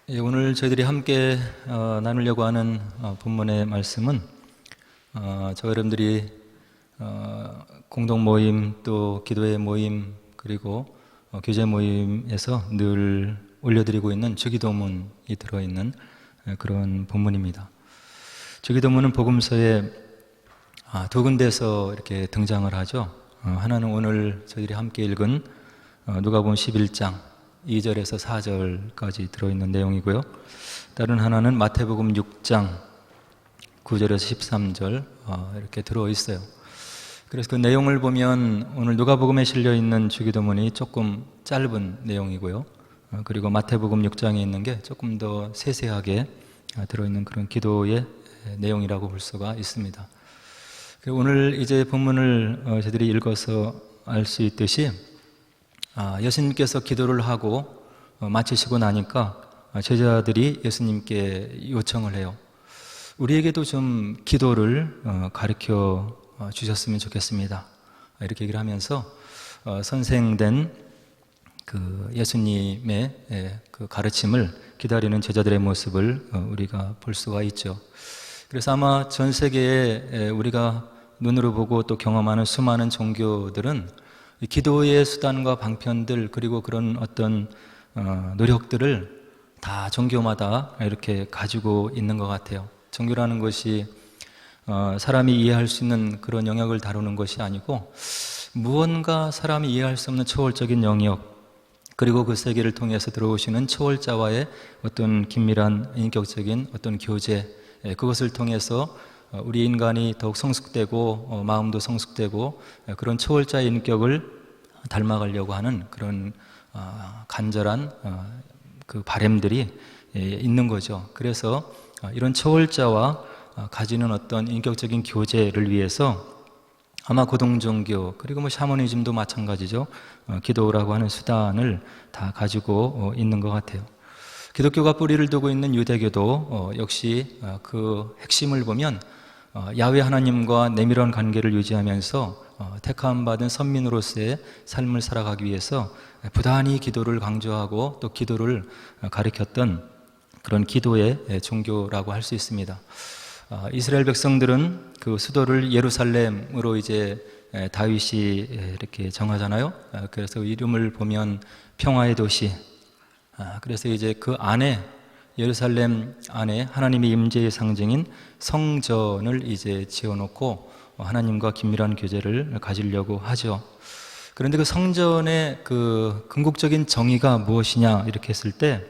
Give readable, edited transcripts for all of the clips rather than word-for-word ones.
예, 오늘 저희들이 함께 나누려고 하는 본문의 말씀은 저 여러분들이 공동 모임 또 기도회 모임 그리고 교제 모임에서 늘 올려드리고 있는 주기도문이 들어있는 그런 본문입니다. 주기도문은 복음서에 두 군데서 이렇게 등장을 하죠. 하나는 오늘 저희들이 함께 읽은 누가복음 11장 2절에서 4절까지 들어있는 내용이고요. 다른 하나는 마태복음 6장 9절에서 13절 이렇게 들어있어요. 그래서 그 내용을 보면 오늘 누가복음에 실려있는 주기도문이 조금 짧은 내용이고요. 그리고 마태복음 6장에 있는 게 조금 더 세세하게 들어있는 그런 기도의 내용이라고 볼 수가 있습니다. 오늘 이제 본문을 저희들이 읽어서 알 수 있듯이 예수님께서 기도를 하고 마치시고 나니까 제자들이 예수님께 요청을 해요. 우리에게도 좀 기도를 가르쳐 주셨으면 좋겠습니다. 이렇게 얘기를 하면서 선생된 그 예수님의 그 가르침을 기다리는 제자들의 모습을 우리가 볼 수가 있죠. 그래서 아마 전 세계에 우리가 눈으로 보고 또 경험하는 수많은 종교들은 기도의 수단과 방편들 그리고 그런 어떤 노력들을 다 종교마다 이렇게 가지고 있는 것 같아요. 종교라는 것이 사람이 이해할 수 있는 그런 영역을 다루는 것이 아니고 무언가 사람이 이해할 수 없는 초월적인 영역 그리고 그 세계를 통해서 들어오시는 초월자와의 어떤 긴밀한 인격적인 어떤 교제 그것을 통해서 우리 인간이 더욱 성숙되고 마음도 성숙되고 그런 초월자의 인격을 닮아가려고 하는 그런 간절한 그 바람들이 있는 거죠. 그래서 이런 초월자와 가지는 어떤 인격적인 교제를 위해서 아마 고등종교 그리고 뭐 샤머니즘도 마찬가지죠. 기도라고 하는 수단을 다 가지고 있는 것 같아요. 기독교가 뿌리를 두고 있는 유대교도 역시 그 핵심을 보면 야훼 하나님과 내밀한 관계를 유지하면서 택함 받은 선민으로서의 삶을 살아가기 위해서 부단히 기도를 강조하고 또 기도를 가르쳤던 그런 기도의 종교라고 할 수 있습니다. 이스라엘 백성들은 그 수도를 예루살렘으로 이제 다윗이 이렇게 정하잖아요. 그래서 이름을 보면 평화의 도시. 그래서 이제 그 안에 예루살렘 안에 하나님의 임재의 상징인 성전을 이제 지어놓고 하나님과 긴밀한 교제를 가지려고 하죠. 그런데 그 성전의 그 궁극적인 정의가 무엇이냐 이렇게 했을 때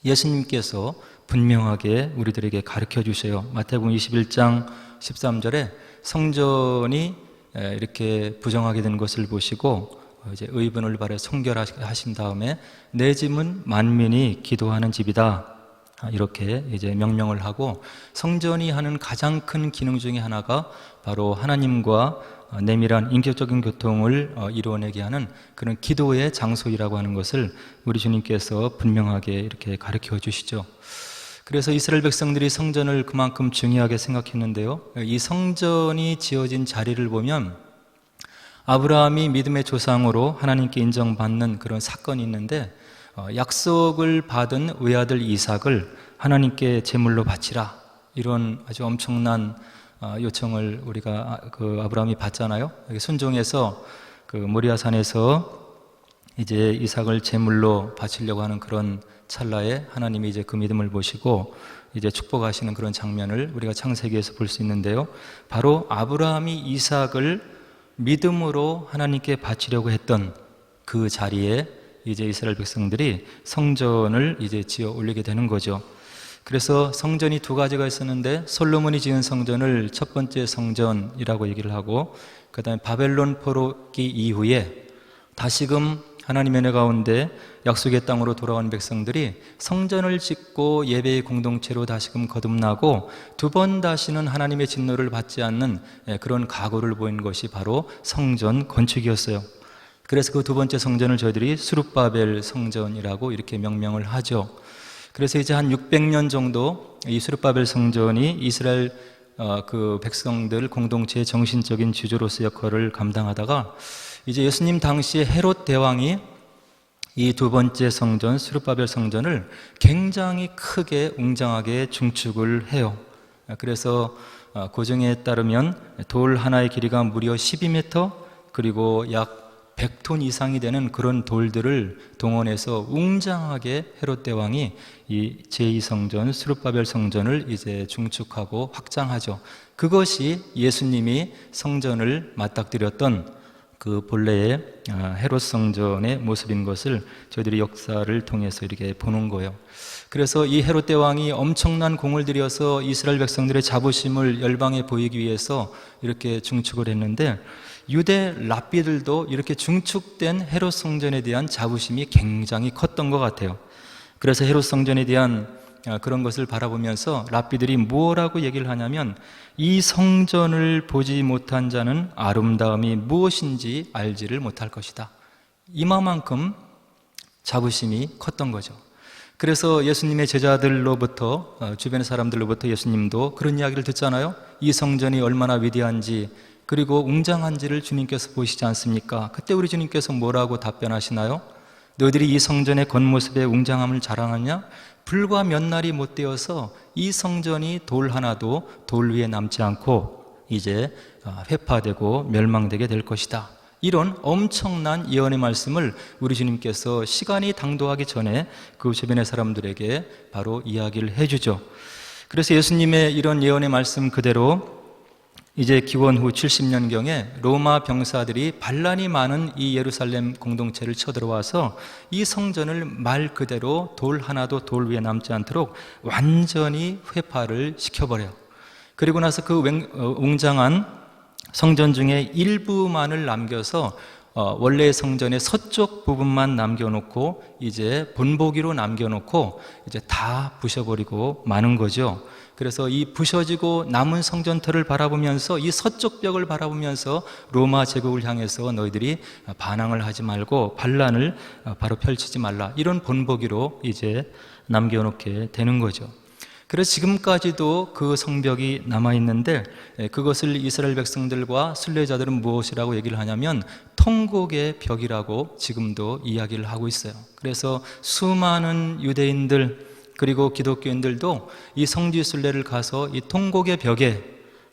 예수님께서 분명하게 우리들에게 가르쳐 주세요. 마태복음 21장 13절에 성전이 이렇게 부정하게 된 것을 보시고 이제 의분을 발해 성결하신 다음에 내 집은 만민이 기도하는 집이다. 이렇게 이제 명령을 하고 성전이 하는 가장 큰 기능 중에 하나가 바로 하나님과 내밀한 인격적인 교통을 이루어내게 하는 그런 기도의 장소이라고 하는 것을 우리 주님께서 분명하게 이렇게 가르쳐 주시죠. 그래서 이스라엘 백성들이 성전을 그만큼 중요하게 생각했는데요. 이 성전이 지어진 자리를 보면 아브라함이 믿음의 조상으로 하나님께 인정받는 그런 사건이 있는데 약속을 받은 외아들 이삭을 하나님께 제물로 바치라 이런 아주 엄청난 요청을 우리가 그 아브라함이 받잖아요. 순종해서 그 모리아산에서 이제 이삭을 제물로 바치려고 하는 그런 찰나에 하나님이 이제 그 믿음을 보시고 이제 축복하시는 그런 장면을 우리가 창세기에서 볼 수 있는데요. 바로 아브라함이 이삭을 믿음으로 하나님께 바치려고 했던 그 자리에 이제 이스라엘 백성들이 성전을 이제 지어 올리게 되는 거죠. 그래서 성전이 두 가지가 있었는데 솔로몬이 지은 성전을 첫 번째 성전이라고 얘기를 하고 그 다음에 바벨론 포로기 이후에 다시금 하나님의 은혜 가운데 약속의 땅으로 돌아온 백성들이 성전을 짓고 예배의 공동체로 다시금 거듭나고 두 번 다시는 하나님의 진노를 받지 않는 그런 각오를 보인 것이 바로 성전 건축이었어요. 그래서 그 두 번째 성전을 저희들이 스룹바벨 성전이라고 이렇게 명명을 하죠. 그래서 이제 한 600년 정도 이 스룹바벨 성전이 이스라엘 그 백성들 공동체의 정신적인 지주로서 역할을 감당하다가 이제 예수님 당시에 헤롯 대왕이 이 두 번째 성전 스룹바벨 성전을 굉장히 크게 웅장하게 중축을 해요. 그래서 고증에 따르면 돌 하나의 길이가 무려 12m, 그리고 약 100톤 이상이 되는 그런 돌들을 동원해서 웅장하게 헤롯 대왕이 이 제2성전 스룹바벨 성전을 이제 중축하고 확장하죠. 그것이 예수님이 성전을 맞닥뜨렸던 그 본래의 헤롯 성전의 모습인 것을 저희들이 역사를 통해서 이렇게 보는 거예요. 그래서 이 헤롯 대왕이 엄청난 공을 들여서 이스라엘 백성들의 자부심을 열방에 보이기 위해서 이렇게 중축을 했는데, 유대 랍비들도 이렇게 중축된 헤롯 성전에 대한 자부심이 굉장히 컸던 것 같아요. 그래서 헤롯 성전에 대한 그런 것을 바라보면서 랍비들이 뭐라고 얘기를 하냐면, 이 성전을 보지 못한 자는 아름다움이 무엇인지 알지를 못할 것이다. 이만큼 자부심이 컸던 거죠. 그래서 예수님의 제자들로부터, 주변의 사람들로부터 예수님도 그런 이야기를 듣잖아요. 이 성전이 얼마나 위대한지, 그리고 웅장한지를 주님께서 보시지 않습니까? 그때 우리 주님께서 뭐라고 답변하시나요? 너희들이 이 성전의 겉모습의 웅장함을 자랑하냐? 불과 몇 날이 못 되어서 이 성전이 돌 하나도 돌 위에 남지 않고 이제 회파되고 멸망되게 될 것이다. 이런 엄청난 예언의 말씀을 우리 주님께서 시간이 당도하기 전에 그 주변의 사람들에게 바로 이야기를 해주죠. 그래서 예수님의 이런 예언의 말씀 그대로 이제 기원 후 70년경에 로마 병사들이 반란이 많은 이 예루살렘 공동체를 쳐들어와서 이 성전을 말 그대로 돌 하나도 돌 위에 남지 않도록 완전히 회파를 시켜버려요. 그리고 나서 그 웅장한 성전 중에 일부만을 남겨서 원래 성전의 서쪽 부분만 남겨놓고 이제 본보기로 남겨놓고 이제 다 부셔버리고 마는 거죠. 그래서 이 부셔지고 남은 성전터를 바라보면서, 이 서쪽 벽을 바라보면서 로마 제국을 향해서 너희들이 반항을 하지 말고 반란을 바로 펼치지 말라, 이런 본보기로 이제 남겨놓게 되는 거죠. 그래서 지금까지도 그 성벽이 남아있는데, 그것을 이스라엘 백성들과 순례자들은 무엇이라고 얘기를 하냐면 통곡의 벽이라고 지금도 이야기를 하고 있어요. 그래서 수많은 유대인들 그리고 기독교인들도 이 성지 순례를 가서 이 통곡의 벽에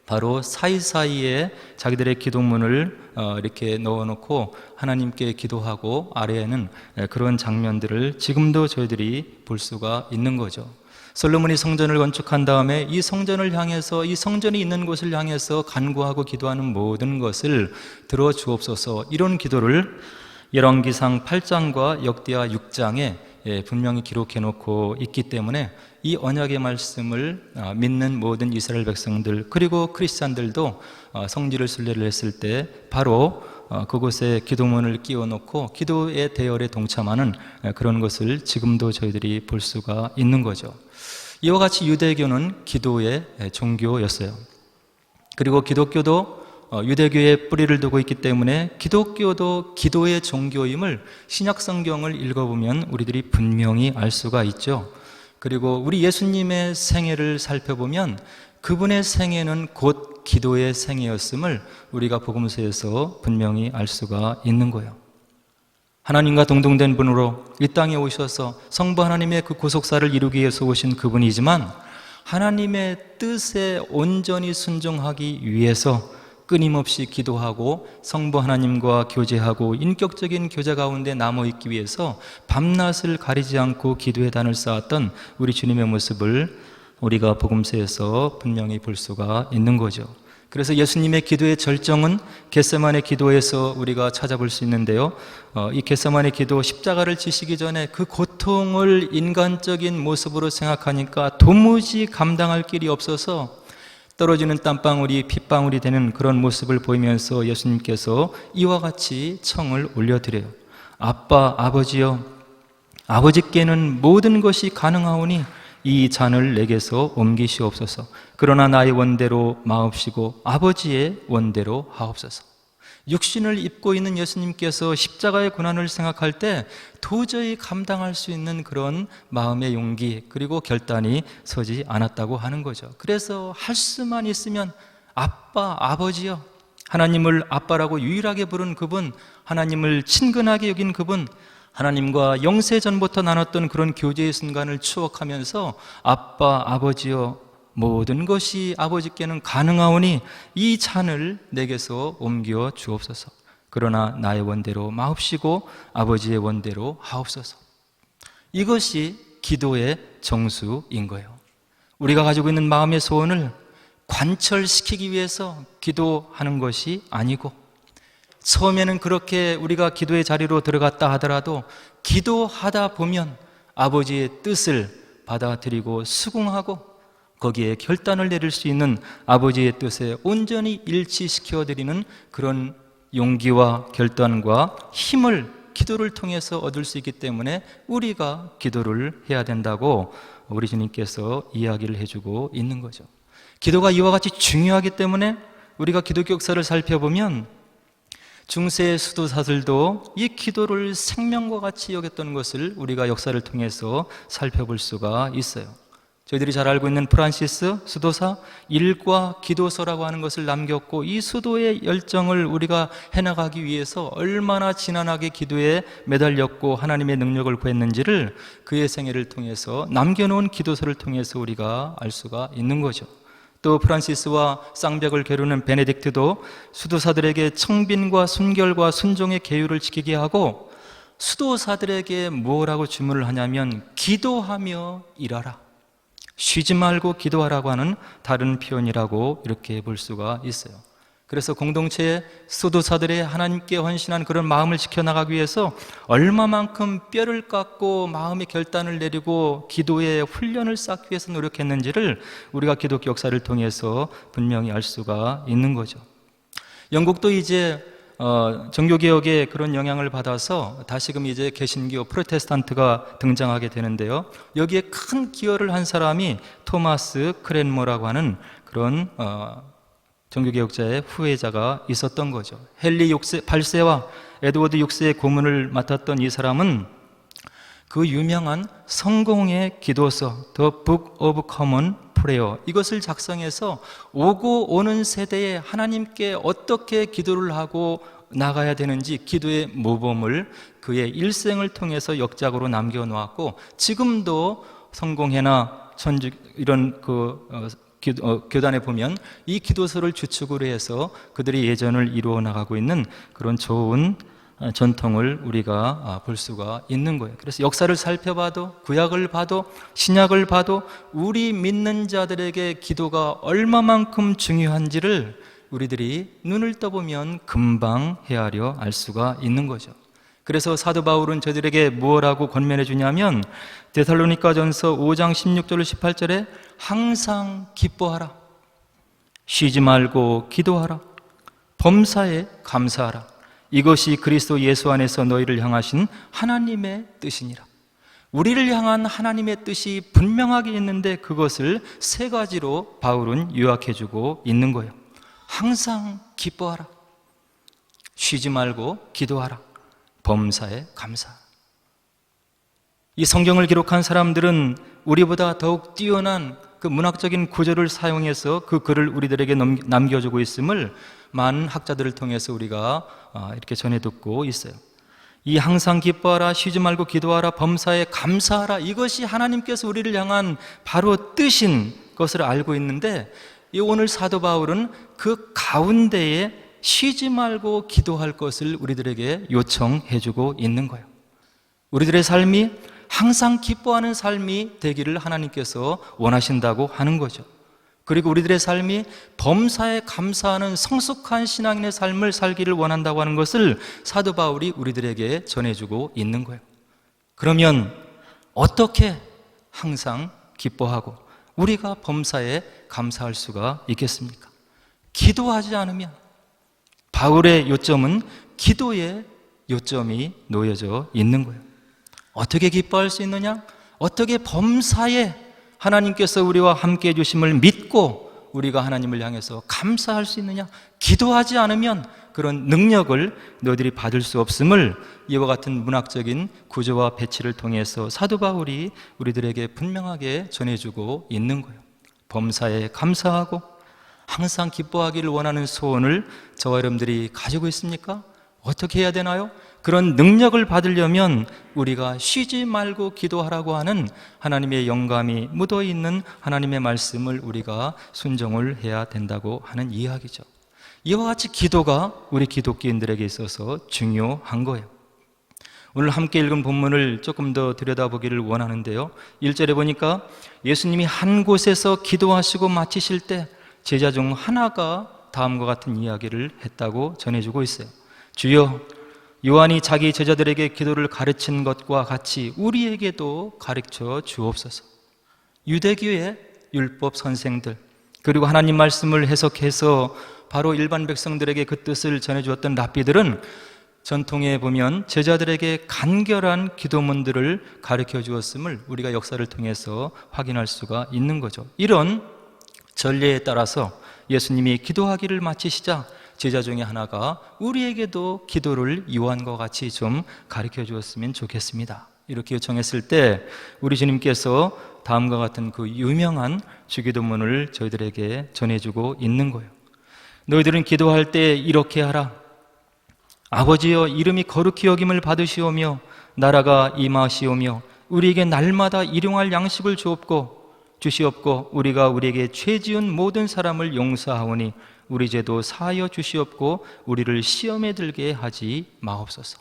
바로 사이사이에 자기들의 기도문을 이렇게 넣어놓고 하나님께 기도하고 아래에는 그런 장면들을 지금도 저희들이 볼 수가 있는 거죠. 솔로몬이 성전을 건축한 다음에 이 성전을 향해서, 이 성전이 있는 곳을 향해서 간구하고 기도하는 모든 것을 들어주옵소서, 이런 기도를 열왕기상 8장과 역대하 6장에 분명히 기록해 놓고 있기 때문에 이 언약의 말씀을 믿는 모든 이스라엘 백성들 그리고 크리스찬들도 성지를 순례를 했을 때 바로 그곳에 기도문을 끼워 놓고 기도의 대열에 동참하는 그런 것을 지금도 저희들이 볼 수가 있는 거죠. 이와 같이 유대교는 기도의 종교였어요. 그리고 기독교도 유대교의 뿌리를 두고 있기 때문에 기독교도 기도의 종교임을 신약 성경을 읽어보면 우리들이 분명히 알 수가 있죠. 그리고 우리 예수님의 생애를 살펴보면 그분의 생애는 곧 기도의 생애였음을 우리가 복음서에서 분명히 알 수가 있는 거예요. 하나님과 동등된 분으로 이 땅에 오셔서 성부 하나님의 그 구속사를 이루기 위해서 오신 그분이지만, 하나님의 뜻에 온전히 순종하기 위해서 끊임없이 기도하고 성부 하나님과 교제하고 인격적인 교제 가운데 남아있기 위해서 밤낮을 가리지 않고 기도의 단을 쌓았던 우리 주님의 모습을 우리가 복음서에서 분명히 볼 수가 있는 거죠. 그래서 예수님의 기도의 절정은 겟세마네 기도에서 우리가 찾아볼 수 있는데요, 이 겟세마네 기도, 십자가를 지시기 전에 그 고통을 인간적인 모습으로 생각하니까 도무지 감당할 길이 없어서 떨어지는 땀방울이 핏방울이 되는 그런 모습을 보이면서 예수님께서 이와 같이 청을 올려드려요. 아빠, 아버지여, 아버지께는 모든 것이 가능하오니 이 잔을 내게서 옮기시옵소서. 그러나 나의 원대로 마옵시고 아버지의 원대로 하옵소서. 육신을 입고 있는 예수님께서 십자가의 고난을 생각할 때 도저히 감당할 수 있는 그런 마음의 용기 그리고 결단이 서지 않았다고 하는 거죠. 그래서 할 수만 있으면 아빠, 아버지요, 하나님을 아빠라고 유일하게 부른 그분, 하나님을 친근하게 여긴 그분, 하나님과 영세전부터 나눴던 그런 교제의 순간을 추억하면서 아빠, 아버지여 모든 것이 아버지께는 가능하오니 이 잔을 내게서 옮겨 주옵소서. 그러나 나의 원대로 마옵시고 아버지의 원대로 하옵소서. 이것이 기도의 정수인 거예요. 우리가 가지고 있는 마음의 소원을 관철시키기 위해서 기도하는 것이 아니고, 처음에는 그렇게 우리가 기도의 자리로 들어갔다 하더라도 기도하다 보면 아버지의 뜻을 받아들이고 수긍하고 거기에 결단을 내릴 수 있는 아버지의 뜻에 온전히 일치시켜 드리는 그런 용기와 결단과 힘을 기도를 통해서 얻을 수 있기 때문에 우리가 기도를 해야 된다고 우리 주님께서 이야기를 해주고 있는 거죠. 기도가 이와 같이 중요하기 때문에 우리가 기독교 역사를 살펴보면 중세 수도사들도 이 기도를 생명과 같이 여겼던 것을 우리가 역사를 통해서 살펴볼 수가 있어요. 저희들이 잘 알고 있는 프란시스 수도사, 일과 기도서라고 하는 것을 남겼고, 이 수도의 열정을 우리가 해나가기 위해서 얼마나 지난하게 기도에 매달렸고 하나님의 능력을 구했는지를 그의 생애를 통해서 남겨놓은 기도서를 통해서 우리가 알 수가 있는 거죠. 또 프란시스와 쌍벽을 겨루는 베네딕트도 수도사들에게 청빈과 순결과 순종의 계율을 지키게 하고, 수도사들에게 뭐라고 주문을 하냐면 기도하며 일하라, 쉬지 말고 기도하라고 하는 다른 표현이라고 이렇게 볼 수가 있어요. 그래서 공동체의 수도사들의 하나님께 헌신한 그런 마음을 지켜나가기 위해서 얼마만큼 뼈를 깎고 마음의 결단을 내리고 기도의 훈련을 쌓기 위해서 노력했는지를 우리가 기독교 역사를 통해서 분명히 알 수가 있는 거죠. 영국도 이제 종교개혁의 그런 영향을 받아서 다시금 이제 개신교 프로테스탄트가 등장하게 되는데요, 여기에 큰 기여를 한 사람이 토마스 크랜머라고 하는 그런 종교개혁자의 후예자가 있었던 거죠. 헨리 8세와 에드워드 6세의 고문을 맡았던 이 사람은 그 유명한 성공의 기도서 The Book of Common Prayer, 이것을 작성해서 오고 오는 세대에 하나님께 어떻게 기도를 하고 나가야 되는지 기도의 모범을 그의 일생을 통해서 역작으로 남겨놓았고, 지금도 성공회나 천주 이런 교단에 보면 이 기도서를 주축으로 해서 그들이 예전을 이루어 나가고 있는 그런 좋은 전통을 우리가 볼 수가 있는 거예요. 그래서 역사를 살펴봐도, 구약을 봐도, 신약을 봐도 우리 믿는 자들에게 기도가 얼마만큼 중요한지를 우리들이 눈을 떠보면 금방 헤아려 알 수가 있는 거죠. 그래서 사도 바울은 저들에게 무엇라고 권면해 주냐면, 데살로니가전서 5장 16절 18절에 항상 기뻐하라, 쉬지 말고 기도하라, 범사에 감사하라, 이것이 그리스도 예수 안에서 너희를 향하신 하나님의 뜻이니라. 우리를 향한 하나님의 뜻이 분명하게 있는데 그것을 세 가지로 바울은 요약해 주고 있는 거예요. 항상 기뻐하라, 쉬지 말고 기도하라, 범사에 감사하라. 이 성경을 기록한 사람들은 우리보다 더욱 뛰어난 그 문학적인 구조를 사용해서 그 글을 우리들에게 남겨주고 있음을 많은 학자들을 통해서 우리가 이렇게 전해 듣고 있어요. 이 항상 기뻐하라, 쉬지 말고 기도하라, 범사에 감사하라, 이것이 하나님께서 우리를 향한 바로 뜻인 것을 알고 있는데, 이 오늘 사도 바울은 그 가운데에 쉬지 말고 기도할 것을 우리들에게 요청해 주고 있는 거예요. 우리들의 삶이 항상 기뻐하는 삶이 되기를 하나님께서 원하신다고 하는 거죠. 그리고 우리들의 삶이 범사에 감사하는 성숙한 신앙인의 삶을 살기를 원한다고 하는 것을 사도 바울이 우리들에게 전해주고 있는 거예요. 그러면 어떻게 항상 기뻐하고 우리가 범사에 감사할 수가 있겠습니까? 기도하지 않으면, 바울의 요점은 기도의 요점이 놓여져 있는 거예요. 어떻게 기뻐할 수 있느냐? 어떻게 범사에 하나님께서 우리와 함께 해주심을 믿고 우리가 하나님을 향해서 감사할 수 있느냐? 기도하지 않으면 그런 능력을 너희들이 받을 수 없음을 이와 같은 문학적인 구조와 배치를 통해서 사도 바울이 우리들에게 분명하게 전해주고 있는 거예요. 범사에 감사하고 항상 기뻐하기를 원하는 소원을 저와 여러분들이 가지고 있습니까? 어떻게 해야 되나요? 그런 능력을 받으려면 우리가 쉬지 말고 기도하라고 하는 하나님의 영감이 묻어있는 하나님의 말씀을 우리가 순종을 해야 된다고 하는 이야기죠. 이와 같이 기도가 우리 기독교인들에게 있어서 중요한 거예요. 오늘 함께 읽은 본문을 조금 더 들여다보기를 원하는데요, 1절에 보니까 예수님이 한 곳에서 기도하시고 마치실 때 제자 중 하나가 다음과 같은 이야기를 했다고 전해주고 있어요. 주여, 요한이 자기 제자들에게 기도를 가르친 것과 같이 우리에게도 가르쳐 주옵소서. 유대교의 율법 선생들, 그리고 하나님 말씀을 해석해서 바로 일반 백성들에게 그 뜻을 전해주었던 랍비들은 전통에 보면 제자들에게 간결한 기도문들을 가르쳐 주었음을 우리가 역사를 통해서 확인할 수가 있는 거죠. 이런 전례에 따라서 예수님이 기도하기를 마치시자 제자 중에 하나가 우리에게도 기도를 요한과 같이 좀 가르쳐 주었으면 좋겠습니다, 이렇게 요청했을 때 우리 주님께서 다음과 같은 그 유명한 주기도문을 저희들에게 전해주고 있는 거예요. 너희들은 기도할 때 이렇게 하라. 아버지여, 이름이 거룩히 여김을 받으시오며 나라가 임하시오며 우리에게 날마다 일용할 양식을 주시옵고 우리가 우리에게 죄 지은 모든 사람을 용서하오니 우리 죄도 사하여 주시옵고 우리를 시험에 들게 하지 마옵소서.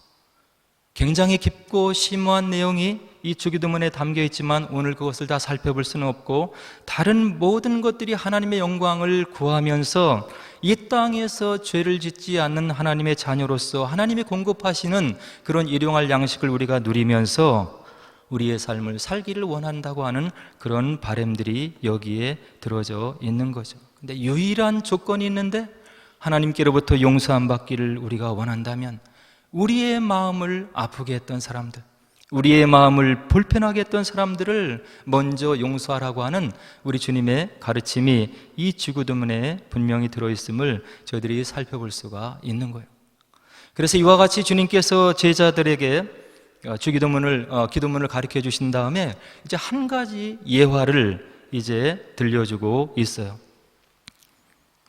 굉장히 깊고 심오한 내용이 이 주기도문에 담겨 있지만 오늘 그것을 다 살펴볼 수는 없고, 다른 모든 것들이 하나님의 영광을 구하면서 이 땅에서 죄를 짓지 않는 하나님의 자녀로서 하나님이 공급하시는 그런 일용할 양식을 우리가 누리면서 우리의 삶을 살기를 원한다고 하는 그런 바람들이 여기에 들어져 있는 거죠. 근데 유일한 조건이 있는데, 하나님께로부터 용서함 받기를 우리가 원한다면 우리의 마음을 아프게 했던 사람들, 우리의 마음을 불편하게 했던 사람들을 먼저 용서하라고 하는 우리 주님의 가르침이 이 주기도문에 분명히 들어있음을 저희들이 살펴볼 수가 있는 거예요. 그래서 이와 같이 주님께서 제자들에게 기도문을 가르쳐 주신 다음에 이제 한 가지 예화를 이제 들려주고 있어요.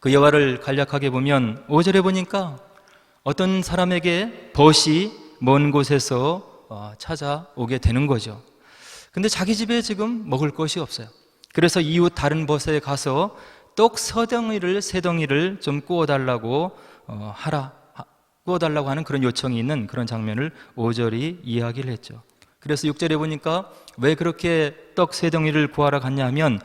그 예화를 간략하게 보면 5절에 보니까 어떤 사람에게 벗이 먼 곳에서 찾아오게 되는 거죠. 근데 자기 집에 지금 먹을 것이 없어요. 그래서 이웃 다른 벗에 가서 떡 세 덩이를 좀 구워달라고 하는 그런 요청이 있는 그런 장면을 5절이 이야기를 했죠. 그래서 6절에 보니까 왜 그렇게 떡 세 덩이를 구하러 갔냐 하면,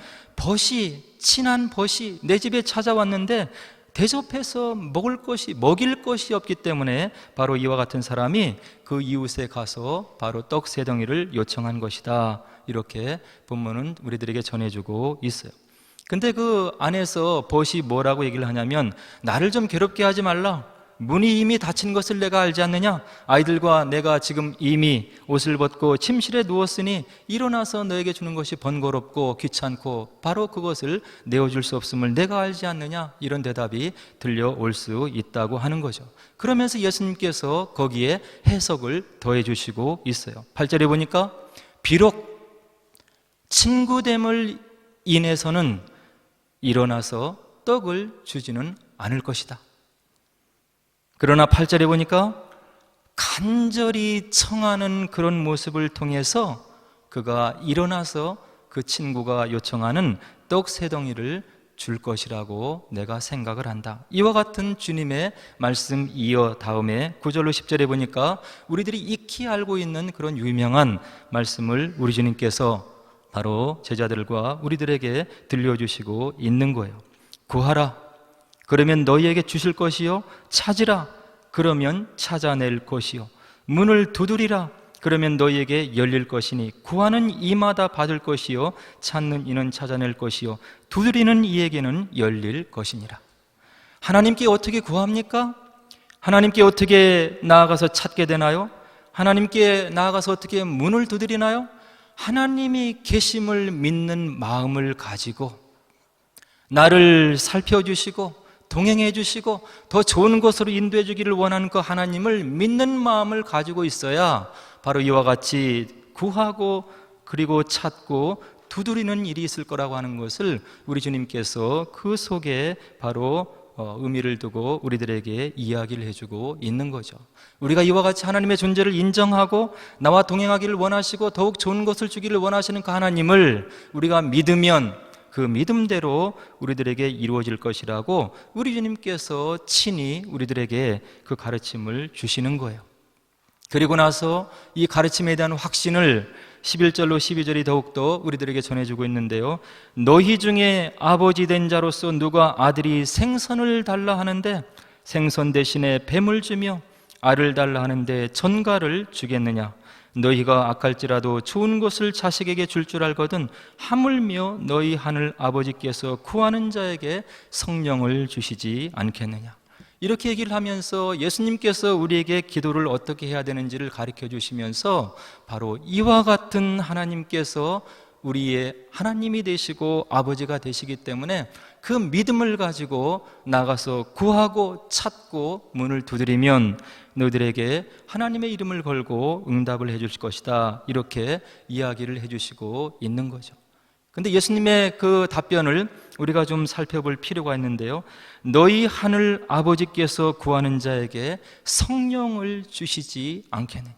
친한 벗이 내 집에 찾아왔는데 대접해서 먹일 것이 없기 때문에 바로 이와 같은 사람이 그 이웃에 가서 바로 떡 세 덩이를 요청한 것이다, 이렇게 본문은 우리들에게 전해주고 있어요. 근데 그 안에서 벗이 뭐라고 얘기를 하냐면, 나를 좀 괴롭게 하지 말라. 문이 이미 닫힌 것을 내가 알지 않느냐? 아이들과 내가 지금 이미 옷을 벗고 침실에 누웠으니 일어나서 너에게 주는 것이 번거롭고 귀찮고 바로 그것을 내어줄 수 없음을 내가 알지 않느냐? 이런 대답이 들려올 수 있다고 하는 거죠. 그러면서 예수님께서 거기에 해석을 더해 주시고 있어요. 8절에 보니까 비록 친구됨을 인해서는 일어나서 떡을 주지는 않을 것이다. 그러나 8절에 보니까 간절히 청하는 그런 모습을 통해서 그가 일어나서 그 친구가 요청하는 떡 세 덩이를 줄 것이라고 내가 생각을 한다. 이와 같은 주님의 말씀 이어 다음에 9절로 10절에 보니까 우리들이 익히 알고 있는 그런 유명한 말씀을 우리 주님께서 바로 제자들과 우리들에게 들려주시고 있는 거예요. 구하라, 그러면 너희에게 주실 것이요, 찾으라, 그러면 찾아낼 것이요, 문을 두드리라, 그러면 너희에게 열릴 것이니 구하는 이마다 받을 것이요, 찾는 이는 찾아낼 것이요, 두드리는 이에게는 열릴 것이니라. 하나님께 어떻게 구합니까? 하나님께 어떻게 나아가서 찾게 되나요? 하나님께 나아가서 어떻게 문을 두드리나요? 하나님이 계심을 믿는 마음을 가지고 나를 살펴주시고 동행해 주시고 더 좋은 곳으로 인도해 주기를 원하는 그 하나님을 믿는 마음을 가지고 있어야 바로 이와 같이 구하고 그리고 찾고 두드리는 일이 있을 거라고 하는 것을 우리 주님께서 그 속에 바로 의미를 두고 우리들에게 이야기를 해주고 있는 거죠. 우리가 이와 같이 하나님의 존재를 인정하고 나와 동행하기를 원하시고 더욱 좋은 것을 주기를 원하시는 그 하나님을 우리가 믿으면 그 믿음대로 우리들에게 이루어질 것이라고 우리 주님께서 친히 우리들에게 그 가르침을 주시는 거예요. 그리고 나서 이 가르침에 대한 확신을 11절로 12절이 더욱더 우리들에게 전해주고 있는데요. 너희 중에 아버지 된 자로서 누가 아들이 생선을 달라 하는데 생선 대신에 뱀을 주며 알을 달라 하는데 전갈을 주겠느냐? 너희가 악할지라도 좋은 것을 자식에게 줄 줄 알거든 하물며 너희 하늘 아버지께서 구하는 자에게 성령을 주시지 않겠느냐? 이렇게 얘기를 하면서 예수님께서 우리에게 기도를 어떻게 해야 되는지를 가르쳐 주시면서 바로 이와 같은 하나님께서 우리의 하나님이 되시고 아버지가 되시기 때문에 그 믿음을 가지고 나가서 구하고 찾고 문을 두드리면 너희들에게 하나님의 이름을 걸고 응답을 해 주실 것이다, 이렇게 이야기를 해 주시고 있는 거죠. 근데 예수님의 그 답변을 우리가 좀 살펴볼 필요가 있는데요. 너희 하늘 아버지께서 구하는 자에게 성령을 주시지 않겠느냐?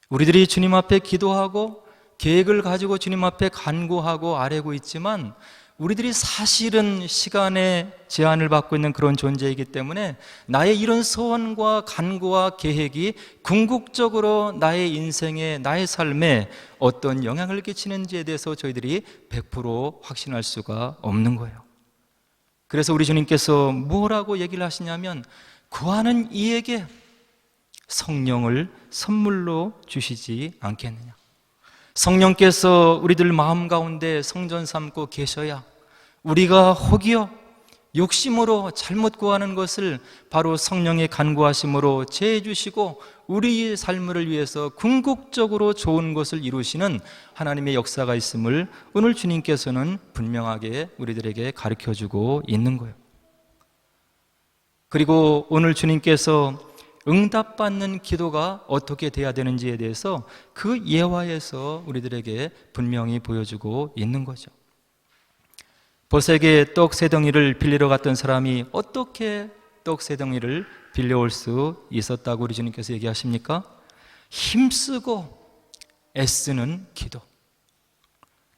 우리들이 주님 앞에 기도하고 계획을 가지고 주님 앞에 간구하고 아뢰고 있지만 우리들이 사실은 시간의 제한을 받고 있는 그런 존재이기 때문에 나의 이런 소원과 간구와 계획이 궁극적으로 나의 인생에, 나의 삶에 어떤 영향을 끼치는지에 대해서 저희들이 100% 확신할 수가 없는 거예요. 그래서 우리 주님께서 뭐라고 얘기를 하시냐면 구하는 이에게 성령을 선물로 주시지 않겠느냐? 성령께서 우리들 마음 가운데 성전 삼고 계셔야 우리가 혹여 욕심으로 잘못 구하는 것을 바로 성령의 간구하심으로 제해 주시고 우리의 삶을 위해서 궁극적으로 좋은 것을 이루시는 하나님의 역사가 있음을 오늘 주님께서는 분명하게 우리들에게 가르쳐주고 있는 거예요. 그리고 오늘 주님께서 응답받는 기도가 어떻게 돼야 되는지에 대해서 그 예화에서 우리들에게 분명히 보여주고 있는 거죠. 보색에 떡 세 덩이를 빌리러 갔던 사람이 어떻게 떡 세 덩이를 빌려올 수 있었다고 우리 주님께서 얘기하십니까? 힘쓰고 애쓰는 기도.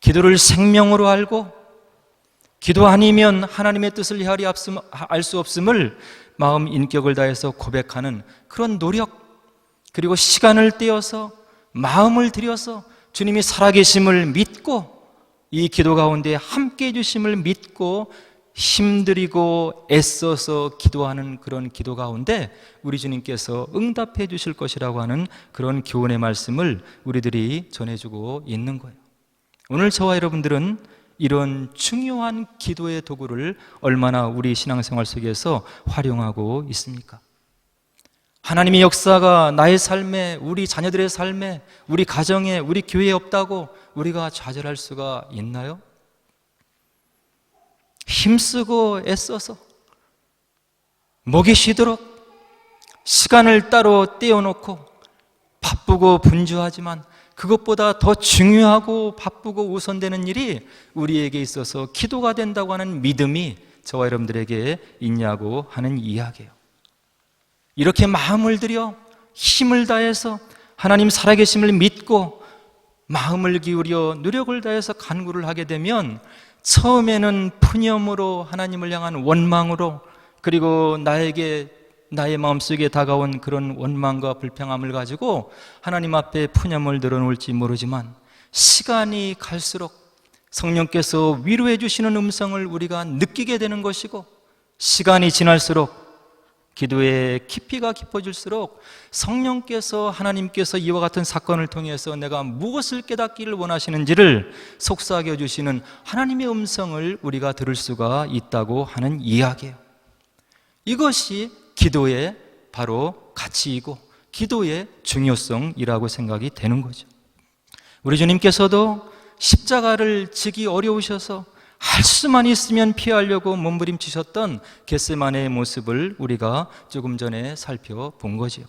기도를 생명으로 알고 기도 아니면 하나님의 뜻을 헤아리 알 수 없음을 마음 인격을 다해서 고백하는 그런 노력, 그리고 시간을 떼어서 마음을 들여서 주님이 살아계심을 믿고 이 기도 가운데 함께 해주심을 믿고 힘들이고 애써서 기도하는 그런 기도 가운데 우리 주님께서 응답해 주실 것이라고 하는 그런 교훈의 말씀을 우리들이 전해주고 있는 거예요. 오늘 저와 여러분들은 이런 중요한 기도의 도구를 얼마나 우리 신앙생활 속에서 활용하고 있습니까? 하나님의 역사가 나의 삶에, 우리 자녀들의 삶에, 우리 가정에, 우리 교회에 없다고 우리가 좌절할 수가 있나요? 힘쓰고 애써서 목이 쉬도록 시간을 따로 떼어놓고 바쁘고 분주하지만 그것보다 더 중요하고 바쁘고 우선되는 일이 우리에게 있어서 기도가 된다고 하는 믿음이 저와 여러분들에게 있냐고 하는 이야기예요. 이렇게 마음을 들여 힘을 다해서 하나님 살아계심을 믿고 마음을 기울여 노력을 다해서 간구를 하게 되면 처음에는 푸념으로 하나님을 향한 원망으로, 그리고 나의 마음속에 다가온 그런 원망과 불평함을 가지고 하나님 앞에 푸념을 늘어놓을지 모르지만 시간이 갈수록 성령께서 위로해 주시는 음성을 우리가 느끼게 되는 것이고, 시간이 지날수록 기도의 깊이가 깊어질수록 성령께서, 하나님께서 이와 같은 사건을 통해서 내가 무엇을 깨닫기를 원하시는지를 속삭여 주시는 하나님의 음성을 우리가 들을 수가 있다고 하는 이야기예요. 이것이 기도의 바로 가치이고 기도의 중요성이라고 생각이 되는 거죠. 우리 주님께서도 십자가를 지기 어려우셔서 할 수만 있으면 피하려고 몸부림치셨던 겟세마네의 모습을 우리가 조금 전에 살펴본 거지요.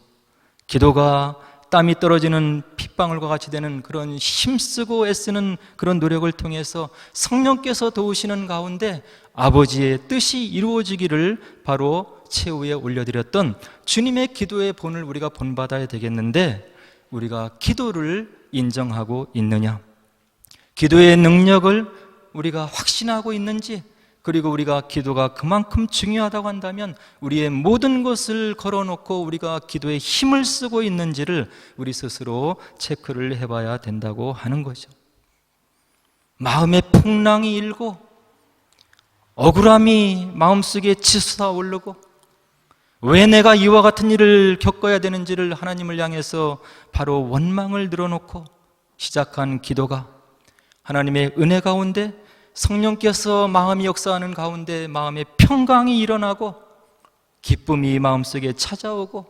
기도가 땀이 떨어지는 핏방울과 같이 되는 그런 힘쓰고 애쓰는 그런 노력을 통해서 성령께서 도우시는 가운데 아버지의 뜻이 이루어지기를 바로 최후에 올려드렸던 주님의 기도의 본을 우리가 본받아야 되겠는데, 우리가 기도를 인정하고 있느냐, 기도의 능력을 우리가 확신하고 있는지, 그리고 우리가 기도가 그만큼 중요하다고 한다면 우리의 모든 것을 걸어놓고 우리가 기도에 힘을 쓰고 있는지를 우리 스스로 체크를 해봐야 된다고 하는 거죠. 마음의 풍랑이 일고 억울함이 마음속에 치솟아 오르고 왜 내가 이와 같은 일을 겪어야 되는지를 하나님을 향해서 바로 원망을 늘어놓고 시작한 기도가 하나님의 은혜 가운데 성령께서 마음이 역사하는 가운데 마음의 평강이 일어나고 기쁨이 마음속에 찾아오고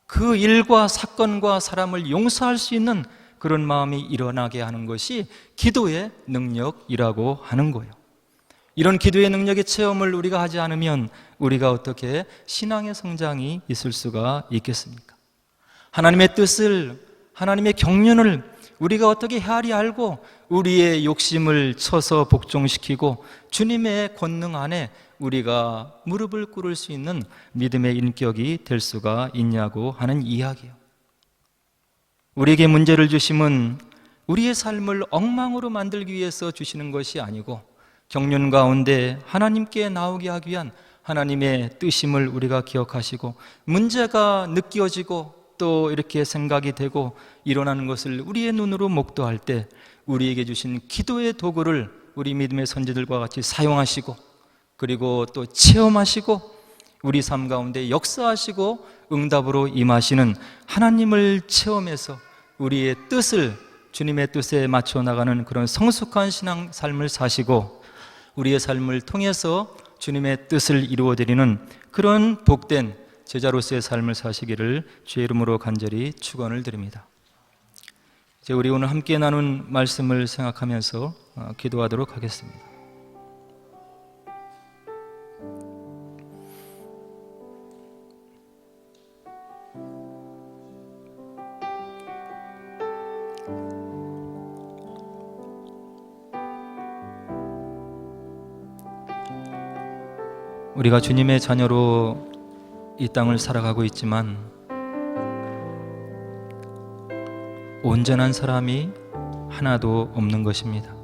그 일과 사건과 사람을 용서할 수 있는 그런 마음이 일어나게 하는 것이 기도의 능력이라고 하는 거예요. 이런 기도의 능력의 체험을 우리가 하지 않으면 우리가 어떻게 신앙의 성장이 있을 수가 있겠습니까? 하나님의 뜻을, 하나님의 경륜을 우리가 어떻게 헤아리 알고 우리의 욕심을 쳐서 복종시키고 주님의 권능 안에 우리가 무릎을 꿇을 수 있는 믿음의 인격이 될 수가 있냐고 하는 이야기예요. 우리에게 문제를 주심은 우리의 삶을 엉망으로 만들기 위해서 주시는 것이 아니고 경륜 가운데 하나님께 나오게 하기 위한 하나님의 뜻임을 우리가 기억하시고 문제가 느껴지고 또 이렇게 생각이 되고 일어나는 것을 우리의 눈으로 목도할 때 우리에게 주신 기도의 도구를 우리 믿음의 선지들과 같이 사용하시고 그리고 또 체험하시고 우리 삶 가운데 역사하시고 응답으로 임하시는 하나님을 체험해서 우리의 뜻을 주님의 뜻에 맞춰 나가는 그런 성숙한 신앙 삶을 사시고 우리의 삶을 통해서 주님의 뜻을 이루어드리는 그런 복된 제자로서의 삶을 사시기를 주의 이름으로 간절히 축원을 드립니다. 이제 우리 오늘 함께 나눈 말씀을 생각하면서 기도하도록 하겠습니다. 우리가 주님의 자녀로 이 땅을 살아가고 있지만 온전한 사람이 하나도 없는 것입니다.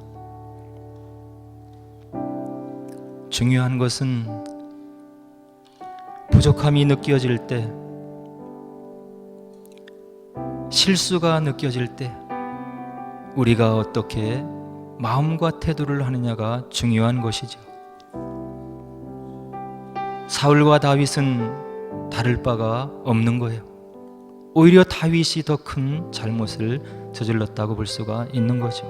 중요한 것은 부족함이 느껴질 때, 실수가 느껴질 때 우리가 어떻게 마음과 태도를 하느냐가 중요한 것이죠. 사울과 다윗은 다를 바가 없는 거예요. 오히려 다윗이 더 큰 잘못을 저질렀다고 볼 수가 있는 거죠.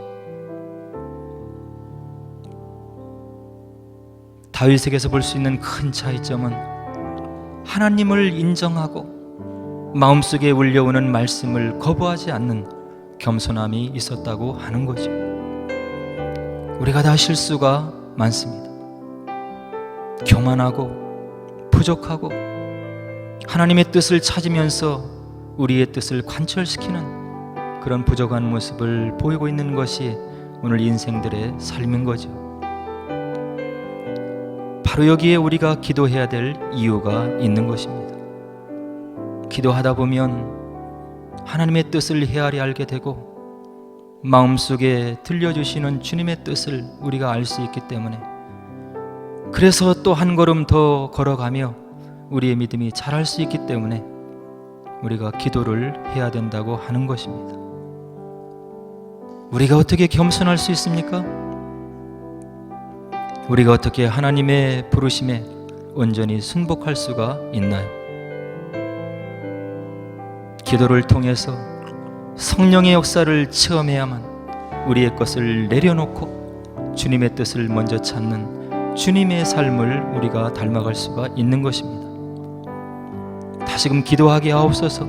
다윗에게서 볼 수 있는 큰 차이점은 하나님을 인정하고 마음속에 울려오는 말씀을 거부하지 않는 겸손함이 있었다고 하는 거죠. 우리가 다 실수가 많습니다. 교만하고 부족하고 하나님의 뜻을 찾으면서 우리의 뜻을 관철시키는 그런 부족한 모습을 보이고 있는 것이 오늘 인생들의 삶인 거죠. 바로 여기에 우리가 기도해야 될 이유가 있는 것입니다. 기도하다 보면 하나님의 뜻을 헤아리 알게 되고 마음속에 들려주시는 주님의 뜻을 우리가 알 수 있기 때문에, 그래서 또 한 걸음 더 걸어가며 우리의 믿음이 자랄 수 있기 때문에 우리가 기도를 해야 된다고 하는 것입니다. 우리가 어떻게 겸손할 수 있습니까? 우리가 어떻게 하나님의 부르심에 온전히 순복할 수가 있나요? 기도를 통해서 성령의 역사를 체험해야만 우리의 것을 내려놓고 주님의 뜻을 먼저 찾는 주님의 삶을 우리가 닮아갈 수가 있는 것입니다. 다시금 기도하게 하옵소서.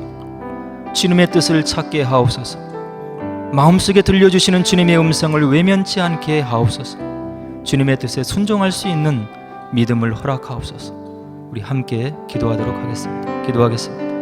주님의 뜻을 찾게 하옵소서. 마음속에 들려주시는 주님의 음성을 외면치 않게 하옵소서. 주님의 뜻에 순종할 수 있는 믿음을 허락하옵소서. 우리 함께 기도하도록 하겠습니다. 기도하겠습니다.